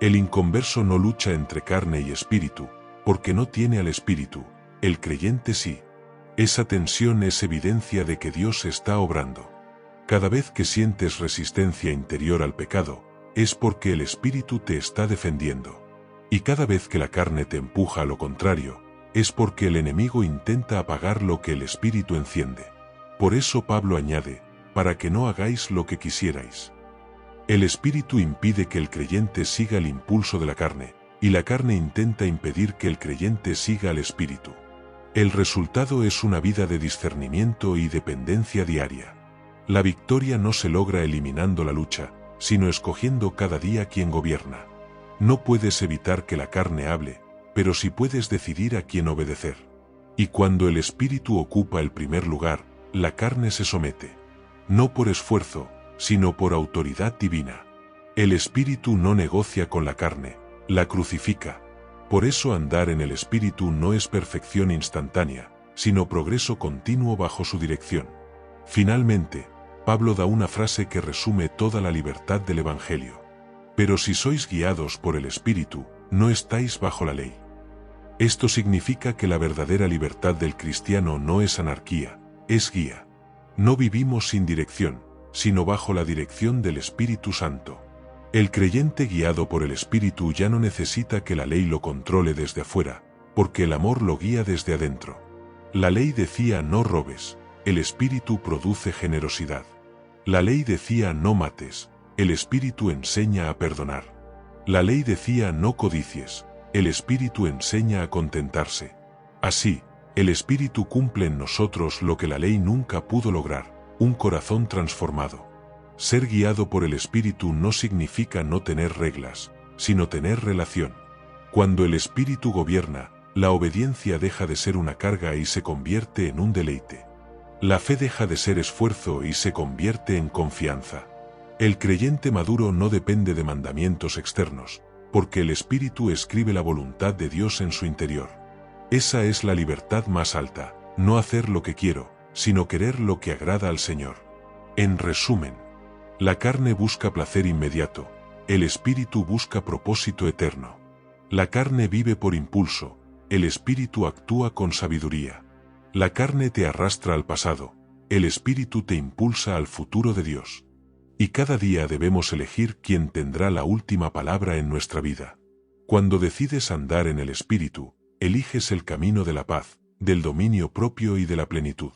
El inconverso no lucha entre carne y espíritu, porque no tiene al Espíritu; el creyente sí. Esa tensión es evidencia de que Dios está obrando. Cada vez que sientes resistencia interior al pecado, es porque el Espíritu te está defendiendo. Y cada vez que la carne te empuja a lo contrario, es porque el enemigo intenta apagar lo que el Espíritu enciende. Por eso Pablo añade: para que no hagáis lo que quisierais. El Espíritu impide que el creyente siga el impulso de la carne, y la carne intenta impedir que el creyente siga al Espíritu. El resultado es una vida de discernimiento y dependencia diaria. La victoria no se logra eliminando la lucha, sino escogiendo cada día quien gobierna. No puedes evitar que la carne hable, pero sí puedes decidir a quién obedecer. Y cuando el espíritu ocupa el primer lugar, la carne se somete. No por esfuerzo, sino por autoridad divina. El espíritu no negocia con la carne, la crucifica. Por eso andar en el espíritu no es perfección instantánea, sino progreso continuo bajo su dirección. Finalmente, Pablo da una frase que resume toda la libertad del Evangelio. Pero si sois guiados por el Espíritu, no estáis bajo la ley. Esto significa que la verdadera libertad del cristiano no es anarquía, es guía. No vivimos sin dirección, sino bajo la dirección del Espíritu Santo. El creyente guiado por el Espíritu ya no necesita que la ley lo controle desde afuera, porque el amor lo guía desde adentro. La ley decía no robes, el Espíritu produce generosidad. La ley decía no mates, el Espíritu enseña a perdonar. La ley decía no codicies, el Espíritu enseña a contentarse. Así, el Espíritu cumple en nosotros lo que la ley nunca pudo lograr, un corazón transformado. Ser guiado por el Espíritu no significa no tener reglas, sino tener relación. Cuando el Espíritu gobierna, la obediencia deja de ser una carga y se convierte en un deleite. La fe deja de ser esfuerzo y se convierte en confianza. El creyente maduro no depende de mandamientos externos, porque el Espíritu escribe la voluntad de Dios en su interior. Esa es la libertad más alta, no hacer lo que quiero, sino querer lo que agrada al Señor. En resumen, la carne busca placer inmediato, el Espíritu busca propósito eterno. La carne vive por impulso, el Espíritu actúa con sabiduría. La carne te arrastra al pasado, el Espíritu te impulsa al futuro de Dios. Y cada día debemos elegir quién tendrá la última palabra en nuestra vida. Cuando decides andar en el Espíritu, eliges el camino de la paz, del dominio propio y de la plenitud.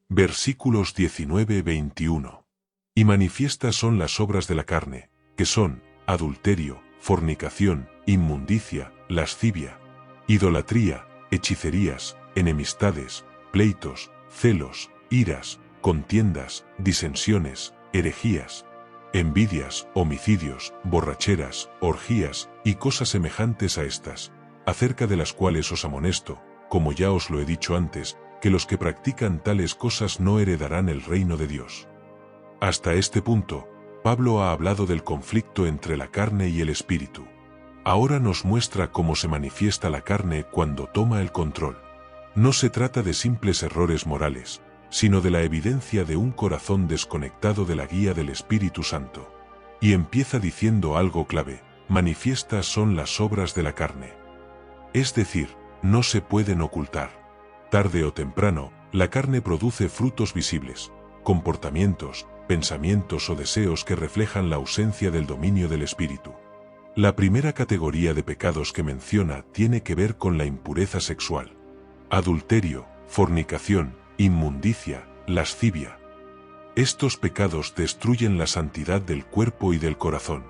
Versículos 19-21. Y manifiestas son las obras de la carne, que son adulterio, fornicación, inmundicia, lascivia, idolatría, hechicerías, enemistades, pleitos, celos, iras, contiendas, disensiones, herejías, envidias, homicidios, borracheras, orgías y cosas semejantes a estas, acerca de las cuales os amonesto, como ya os lo he dicho antes, que los que practican tales cosas no heredarán el reino de Dios. Hasta este punto, Pablo ha hablado del conflicto entre la carne y el espíritu. Ahora nos muestra cómo se manifiesta la carne cuando toma el control. No se trata de simples errores morales, sino de la evidencia de un corazón desconectado de la guía del Espíritu Santo. Y empieza diciendo algo clave: manifiestas son las obras de la carne. Es decir, no se pueden ocultar. Tarde o temprano, la carne produce frutos visibles, comportamientos, pensamientos o deseos que reflejan la ausencia del dominio del Espíritu. La primera categoría de pecados que menciona tiene que ver con la impureza sexual. Adulterio, fornicación, inmundicia, lascivia. Estos pecados destruyen la santidad del cuerpo y del corazón.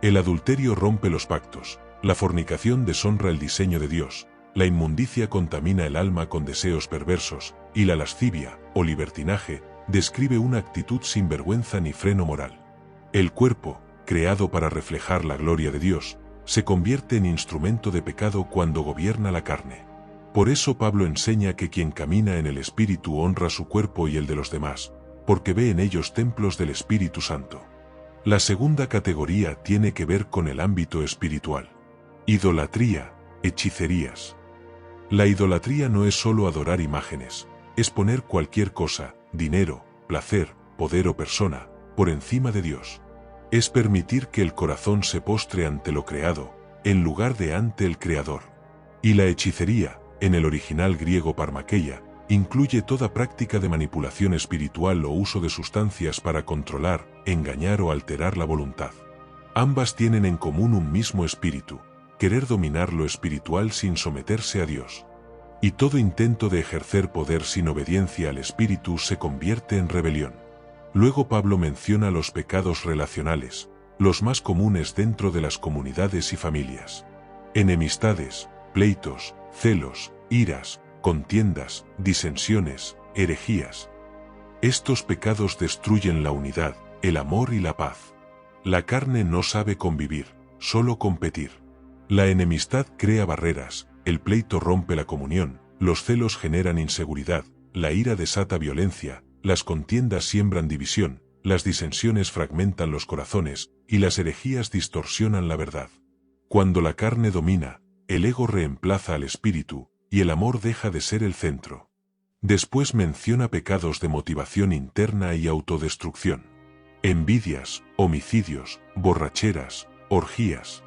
El adulterio rompe los pactos, la fornicación deshonra el diseño de Dios, la inmundicia contamina el alma con deseos perversos, y la lascivia, o libertinaje, describe una actitud sin vergüenza ni freno moral. El cuerpo, creado para reflejar la gloria de Dios, se convierte en instrumento de pecado cuando gobierna la carne. Por eso Pablo enseña que quien camina en el Espíritu honra su cuerpo y el de los demás, porque ve en ellos templos del Espíritu Santo. La segunda categoría tiene que ver con el ámbito espiritual. Idolatría, hechicerías. La idolatría no es solo adorar imágenes, es poner cualquier cosa, dinero, placer, poder o persona, por encima de Dios. Es permitir que el corazón se postre ante lo creado, en lugar de ante el Creador. Y la hechicería, en el original griego parmakeia, incluye toda práctica de manipulación espiritual o uso de sustancias para controlar, engañar o alterar la voluntad. Ambas tienen en común un mismo espíritu: querer dominar lo espiritual sin someterse a Dios. Y todo intento de ejercer poder sin obediencia al Espíritu se convierte en rebelión. Luego Pablo menciona los pecados relacionales, los más comunes dentro de las comunidades y familias. Enemistades, pleitos, celos, iras, contiendas, disensiones, herejías. Estos pecados destruyen la unidad, el amor y la paz. La carne no sabe convivir, solo competir. La enemistad crea barreras, el pleito rompe la comunión, los celos generan inseguridad, la ira desata violencia, las contiendas siembran división, las disensiones fragmentan los corazones, y las herejías distorsionan la verdad. Cuando la carne domina, el ego reemplaza al espíritu, y el amor deja de ser el centro. Después menciona pecados de motivación interna y autodestrucción. Envidias, homicidios, borracheras, orgías.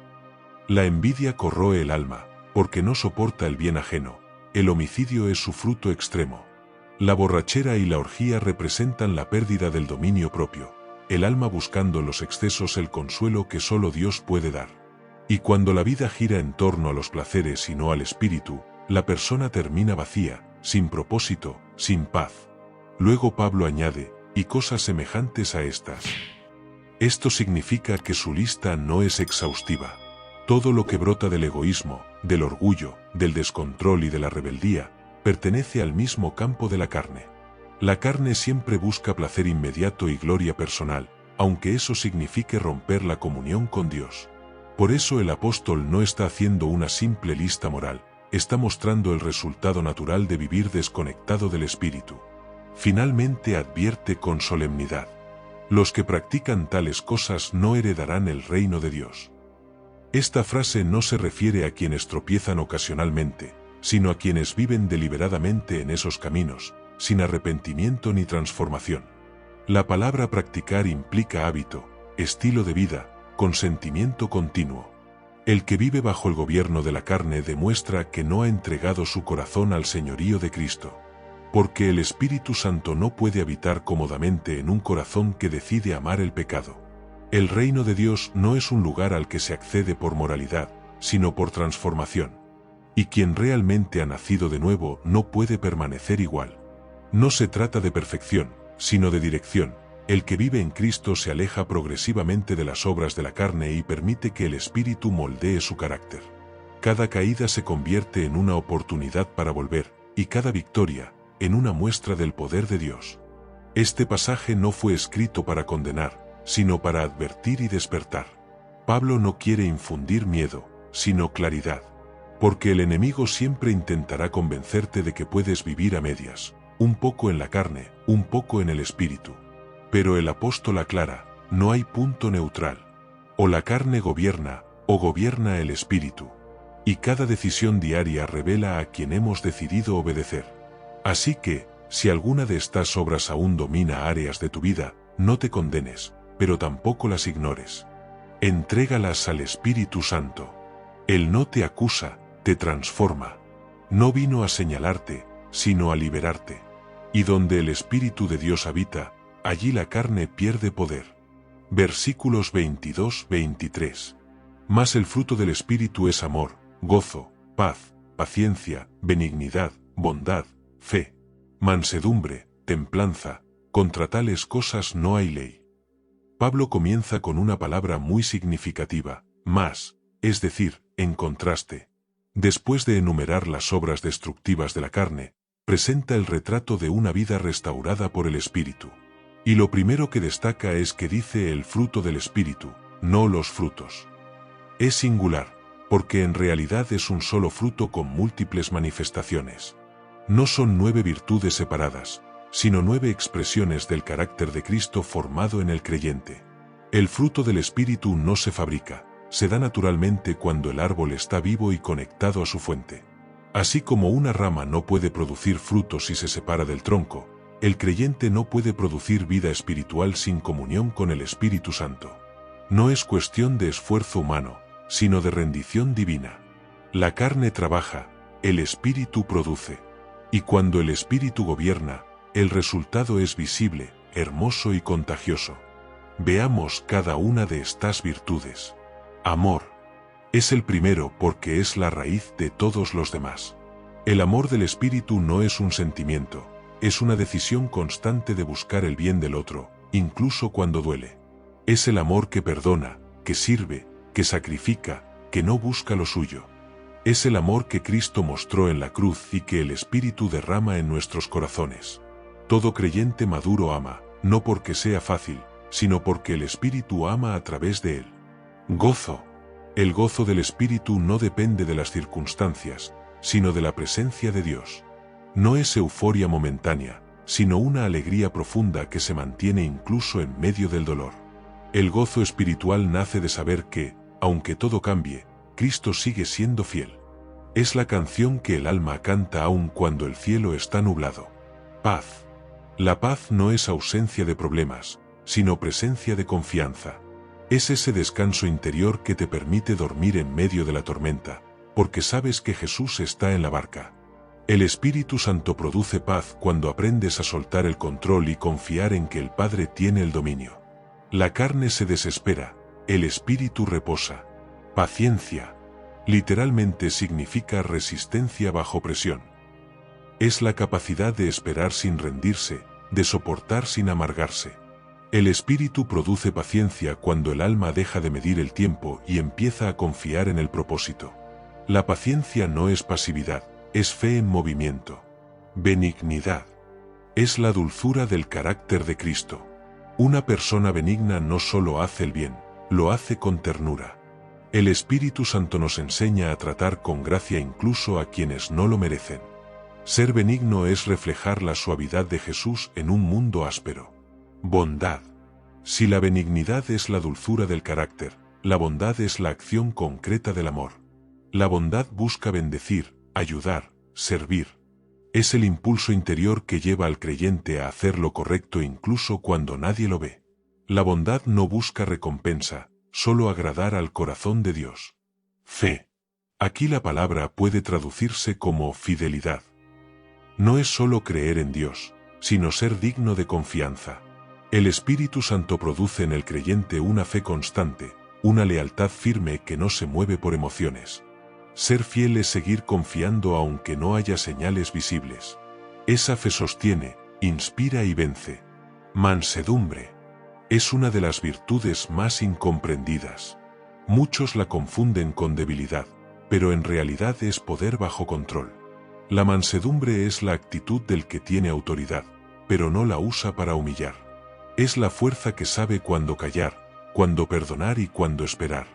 La envidia corroe el alma, porque no soporta el bien ajeno. El homicidio es su fruto extremo. La borrachera y la orgía representan la pérdida del dominio propio, el alma buscando en los excesos el consuelo que solo Dios puede dar. Y cuando la vida gira en torno a los placeres y no al espíritu, la persona termina vacía, sin propósito, sin paz. Luego Pablo añade, y cosas semejantes a estas. Esto significa que su lista no es exhaustiva. Todo lo que brota del egoísmo, del orgullo, del descontrol y de la rebeldía, pertenece al mismo campo de la carne. La carne siempre busca placer inmediato y gloria personal, aunque eso signifique romper la comunión con Dios. Por eso el apóstol no está haciendo una simple lista moral, está mostrando el resultado natural de vivir desconectado del espíritu. Finalmente advierte con solemnidad: los que practican tales cosas no heredarán el reino de Dios. Esta frase no se refiere a quienes tropiezan ocasionalmente, sino a quienes viven deliberadamente en esos caminos, sin arrepentimiento ni transformación. La palabra practicar implica hábito, estilo de vida, consentimiento continuo. El que vive bajo el gobierno de la carne demuestra que no ha entregado su corazón al señorío de Cristo. Porque el Espíritu Santo no puede habitar cómodamente en un corazón que decide amar el pecado. El reino de Dios no es un lugar al que se accede por moralidad, sino por transformación. Y quien realmente ha nacido de nuevo no puede permanecer igual. No se trata de perfección, sino de dirección. El que vive en Cristo se aleja progresivamente de las obras de la carne y permite que el Espíritu moldee su carácter. Cada caída se convierte en una oportunidad para volver, y cada victoria, en una muestra del poder de Dios. Este pasaje no fue escrito para condenar, sino para advertir y despertar. Pablo no quiere infundir miedo, sino claridad. Porque el enemigo siempre intentará convencerte de que puedes vivir a medias, un poco en la carne, un poco en el espíritu. Pero el apóstol aclara, no hay punto neutral. O la carne gobierna, o gobierna el espíritu. Y cada decisión diaria revela a quien hemos decidido obedecer. Así que, si alguna de estas obras aún domina áreas de tu vida, no te condenes, pero tampoco las ignores. Entrégalas al Espíritu Santo. Él no te acusa, te transforma. No vino a señalarte, sino a liberarte. Y donde el Espíritu de Dios habita, allí la carne pierde poder. Versículos 22-23. Mas el fruto del Espíritu es amor, gozo, paz, paciencia, benignidad, bondad, fe, mansedumbre, templanza. Contra tales cosas no hay ley. Pablo comienza con una palabra muy significativa, más, es decir, en contraste. Después de enumerar las obras destructivas de la carne, presenta el retrato de una vida restaurada por el Espíritu. Y lo primero que destaca es que dice el fruto del Espíritu, no los frutos. Es singular, porque en realidad es un solo fruto con múltiples manifestaciones. No son 9 virtudes separadas, sino 9 expresiones del carácter de Cristo formado en el creyente. El fruto del Espíritu no se fabrica, se da naturalmente cuando el árbol está vivo y conectado a su fuente. Así como una rama no puede producir frutos si se separa del tronco, el creyente no puede producir vida espiritual sin comunión con el Espíritu Santo. No es cuestión de esfuerzo humano, sino de rendición divina. La carne trabaja, el Espíritu produce. Y cuando el Espíritu gobierna, el resultado es visible, hermoso y contagioso. Veamos cada una de estas virtudes. Amor. Es el primero porque es la raíz de todos los demás. El amor del Espíritu no es un sentimiento, es una decisión constante de buscar el bien del otro, incluso cuando duele. Es el amor que perdona, que sirve, que sacrifica, que no busca lo suyo. Es el amor que Cristo mostró en la cruz y que el Espíritu derrama en nuestros corazones. Todo creyente maduro ama, no porque sea fácil, sino porque el Espíritu ama a través de él. Gozo. El gozo del Espíritu no depende de las circunstancias, sino de la presencia de Dios. No es euforia momentánea, sino una alegría profunda que se mantiene incluso en medio del dolor. El gozo espiritual nace de saber que, aunque todo cambie, Cristo sigue siendo fiel. Es la canción que el alma canta aun cuando el cielo está nublado. Paz. La paz no es ausencia de problemas, sino presencia de confianza. Es ese descanso interior que te permite dormir en medio de la tormenta, porque sabes que Jesús está en la barca. El Espíritu Santo produce paz cuando aprendes a soltar el control y confiar en que el Padre tiene el dominio. La carne se desespera, el Espíritu reposa. Paciencia. Literalmente significa resistencia bajo presión. Es la capacidad de esperar sin rendirse, de soportar sin amargarse. El Espíritu produce paciencia cuando el alma deja de medir el tiempo y empieza a confiar en el propósito. La paciencia no es pasividad, es fe en movimiento. Benignidad. Es la dulzura del carácter de Cristo. Una persona benigna no solo hace el bien, lo hace con ternura. El Espíritu Santo nos enseña a tratar con gracia incluso a quienes no lo merecen. Ser benigno es reflejar la suavidad de Jesús en un mundo áspero. Bondad. Si la benignidad es la dulzura del carácter, la bondad es la acción concreta del amor. La bondad busca bendecir, ayudar, servir. Es el impulso interior que lleva al creyente a hacer lo correcto incluso cuando nadie lo ve. La bondad no busca recompensa, solo agradar al corazón de Dios. Fe. Aquí la palabra puede traducirse como fidelidad. No es solo creer en Dios, sino ser digno de confianza. El Espíritu Santo produce en el creyente una fe constante, una lealtad firme que no se mueve por emociones. Ser fiel es seguir confiando aunque no haya señales visibles. Esa fe sostiene, inspira y vence. Mansedumbre. Es una de las virtudes más incomprendidas. Muchos la confunden con debilidad, pero en realidad es poder bajo control. La mansedumbre es la actitud del que tiene autoridad, pero no la usa para humillar. Es la fuerza que sabe cuándo callar, cuándo perdonar y cuándo esperar.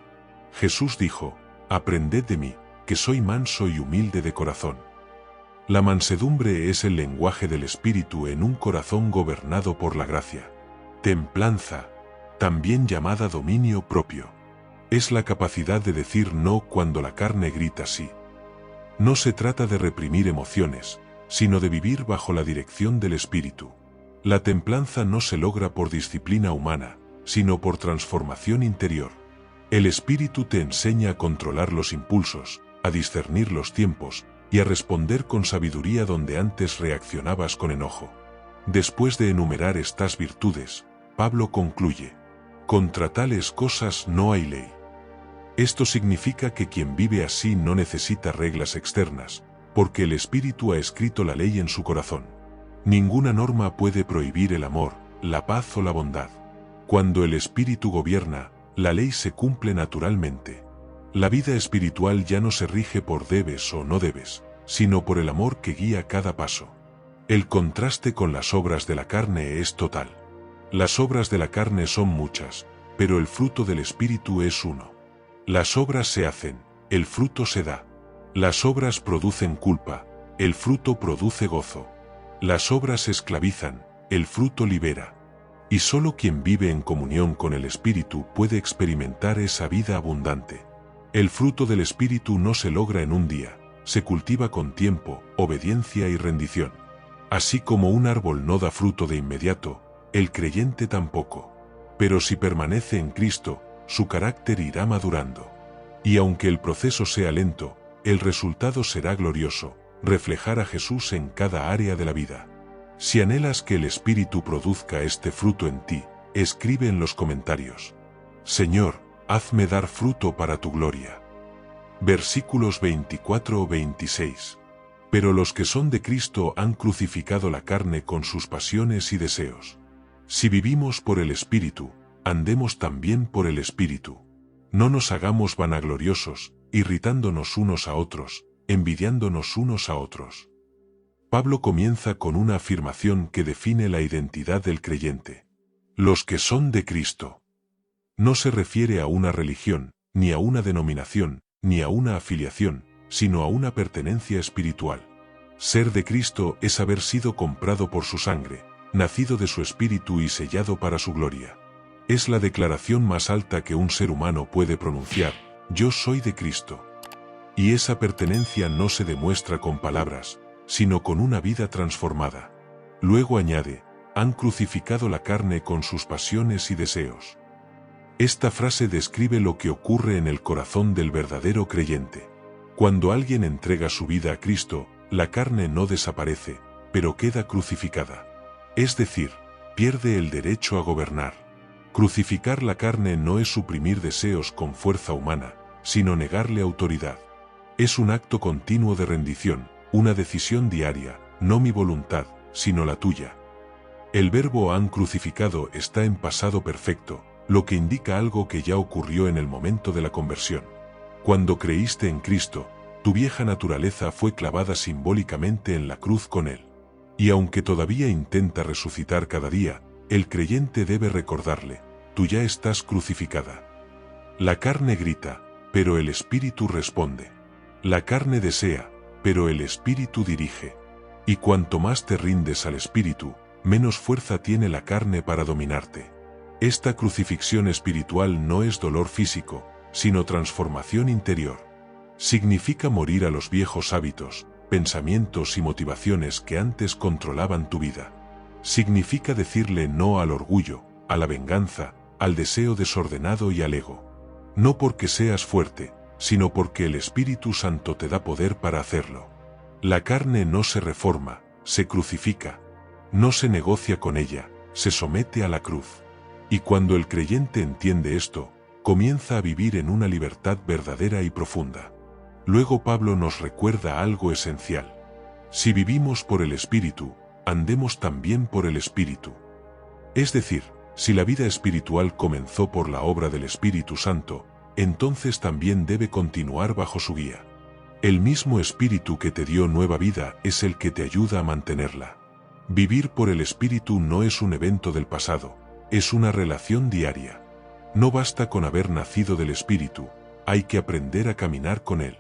Jesús dijo, «Aprended de mí, que soy manso y humilde de corazón». La mansedumbre es el lenguaje del Espíritu en un corazón gobernado por la gracia. Templanza, también llamada dominio propio. Es la capacidad de decir no cuando la carne grita sí. No se trata de reprimir emociones, sino de vivir bajo la dirección del Espíritu. La templanza no se logra por disciplina humana, sino por transformación interior. El Espíritu te enseña a controlar los impulsos, a discernir los tiempos y a responder con sabiduría donde antes reaccionabas con enojo. Después de enumerar estas virtudes, Pablo concluye: «Contra tales cosas no hay ley». Esto significa que quien vive así no necesita reglas externas, porque el Espíritu ha escrito la ley en su corazón. Ninguna norma puede prohibir el amor, la paz o la bondad. Cuando el Espíritu gobierna, la ley se cumple naturalmente. La vida espiritual ya no se rige por debes o no debes, sino por el amor que guía cada paso. El contraste con las obras de la carne es total. Las obras de la carne son muchas, pero el fruto del Espíritu es uno. Las obras se hacen, el fruto se da. Las obras producen culpa, el fruto produce gozo. Las obras esclavizan, el fruto libera. Y solo quien vive en comunión con el Espíritu puede experimentar esa vida abundante. El fruto del Espíritu no se logra en un día, se cultiva con tiempo, obediencia y rendición. Así como un árbol no da fruto de inmediato, el creyente tampoco. Pero si permanece en Cristo, su carácter irá madurando. Y aunque el proceso sea lento, el resultado será glorioso: reflejar a Jesús en cada área de la vida. Si anhelas que el Espíritu produzca este fruto en ti, escribe en los comentarios: «Señor, hazme dar fruto para tu gloria». Versículos 24 o 26. Pero los que son de Cristo han crucificado la carne con sus pasiones y deseos. Si vivimos por el Espíritu, andemos también por el Espíritu. No nos hagamos vanagloriosos, irritándonos unos a otros, envidiándonos unos a otros. Pablo comienza con una afirmación que define la identidad del creyente. Los que son de Cristo. No se refiere a una religión, ni a una denominación, ni a una afiliación, sino a una pertenencia espiritual. Ser de Cristo es haber sido comprado por su sangre, nacido de su espíritu y sellado para su gloria. Es la declaración más alta que un ser humano puede pronunciar: yo soy de Cristo. Y esa pertenencia no se demuestra con palabras, sino con una vida transformada. Luego añade: han crucificado la carne con sus pasiones y deseos. Esta frase describe lo que ocurre en el corazón del verdadero creyente. Cuando alguien entrega su vida a Cristo, la carne no desaparece, pero queda crucificada. Es decir, pierde el derecho a gobernar. Crucificar la carne no es suprimir deseos con fuerza humana, sino negarle autoridad. Es un acto continuo de rendición, una decisión diaria: no mi voluntad, sino la tuya. El verbo han crucificado está en pasado perfecto, lo que indica algo que ya ocurrió en el momento de la conversión. Cuando creíste en Cristo, tu vieja naturaleza fue clavada simbólicamente en la cruz con Él. Y aunque todavía intenta resucitar cada día, el creyente debe recordarle: tú ya estás crucificada. La carne grita, pero el Espíritu responde. La carne desea, pero el Espíritu dirige. Y cuanto más te rindes al Espíritu, menos fuerza tiene la carne para dominarte. Esta crucifixión espiritual no es dolor físico, sino transformación interior. Significa morir a los viejos hábitos, pensamientos y motivaciones que antes controlaban tu vida. Significa decirle no al orgullo, a la venganza, al deseo desordenado y al ego. No porque seas fuerte, sino porque el Espíritu Santo te da poder para hacerlo. La carne no se reforma, se crucifica. No se negocia con ella, se somete a la cruz. Y cuando el creyente entiende esto, comienza a vivir en una libertad verdadera y profunda. Luego Pablo nos recuerda algo esencial. Si vivimos por el Espíritu, andemos también por el Espíritu. Es decir, si la vida espiritual comenzó por la obra del Espíritu Santo, entonces también debe continuar bajo su guía. El mismo Espíritu que te dio nueva vida es el que te ayuda a mantenerla. Vivir por el Espíritu no es un evento del pasado, es una relación diaria. No basta con haber nacido del Espíritu, hay que aprender a caminar con Él.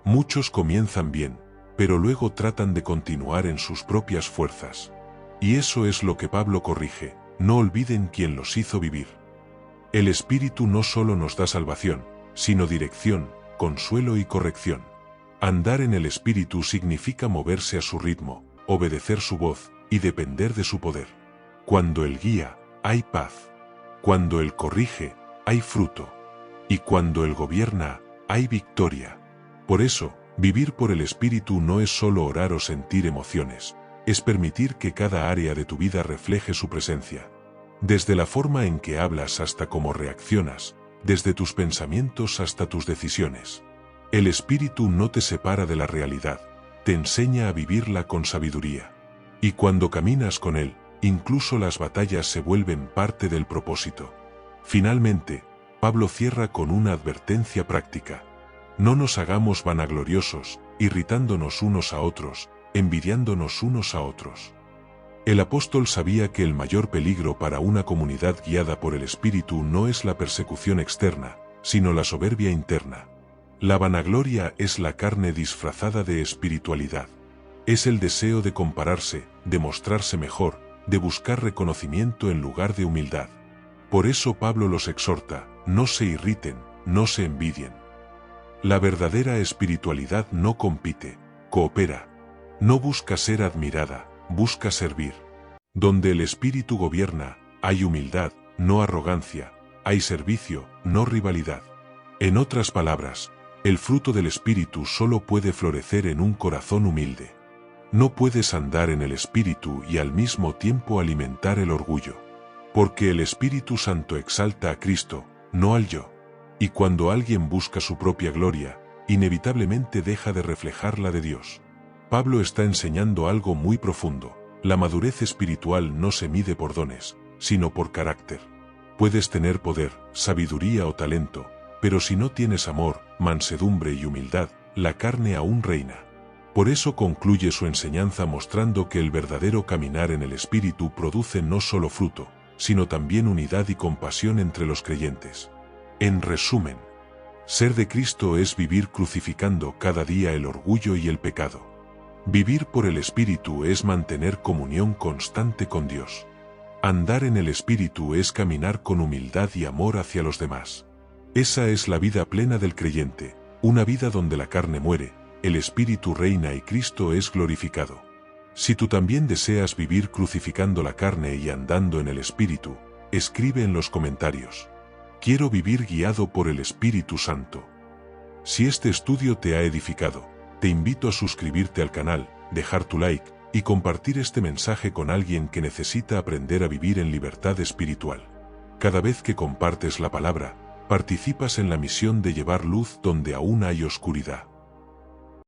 Muchos comienzan bien, pero luego tratan de continuar en sus propias fuerzas. Y eso es lo que Pablo corrige: no olviden quién los hizo vivir. El Espíritu no solo nos da salvación, sino dirección, consuelo y corrección. Andar en el Espíritu significa moverse a su ritmo, obedecer su voz y depender de su poder. Cuando Él guía, hay paz. Cuando Él corrige, hay fruto. Y cuando Él gobierna, hay victoria. Por eso, vivir por el Espíritu no es solo orar o sentir emociones, es permitir que cada área de tu vida refleje su presencia. Desde la forma en que hablas hasta cómo reaccionas, desde tus pensamientos hasta tus decisiones. El Espíritu no te separa de la realidad, te enseña a vivirla con sabiduría. Y cuando caminas con Él, incluso las batallas se vuelven parte del propósito. Finalmente, Pablo cierra con una advertencia práctica. No nos hagamos vanagloriosos, irritándonos unos a otros, envidiándonos unos a otros. El apóstol sabía que el mayor peligro para una comunidad guiada por el Espíritu no es la persecución externa, sino la soberbia interna. La vanagloria es la carne disfrazada de espiritualidad. Es el deseo de compararse, de mostrarse mejor, de buscar reconocimiento en lugar de humildad. Por eso Pablo los exhorta: no se irriten, no se envidien. La verdadera espiritualidad no compite, coopera. No busca ser admirada, busca servir. Donde el Espíritu gobierna, hay humildad, no arrogancia, hay servicio, no rivalidad. En otras palabras, el fruto del Espíritu solo puede florecer en un corazón humilde. No puedes andar en el Espíritu y al mismo tiempo alimentar el orgullo. Porque el Espíritu Santo exalta a Cristo, no al yo. Y cuando alguien busca su propia gloria, inevitablemente deja de reflejar la de Dios. Pablo está enseñando algo muy profundo: la madurez espiritual no se mide por dones, sino por carácter. Puedes tener poder, sabiduría o talento, Pero si no tienes amor, mansedumbre y humildad, la carne aún reina. Por eso concluye su enseñanza mostrando que el verdadero caminar en el Espíritu produce no solo fruto, sino también unidad y compasión entre los creyentes. En resumen, ser de Cristo es vivir crucificando cada día el orgullo y el pecado. Vivir por el Espíritu es mantener comunión constante con Dios. Andar en el Espíritu es caminar con humildad y amor hacia los demás. Esa es la vida plena del creyente, una vida donde la carne muere, el Espíritu reina y Cristo es glorificado. Si tú también deseas vivir crucificando la carne y andando en el Espíritu, escribe en los comentarios: quiero vivir guiado por el Espíritu Santo. Si este estudio te ha edificado, te invito a suscribirte al canal, dejar tu like y compartir este mensaje con alguien que necesita aprender a vivir en libertad espiritual. Cada vez que compartes la palabra, participas en la misión de llevar luz donde aún hay oscuridad.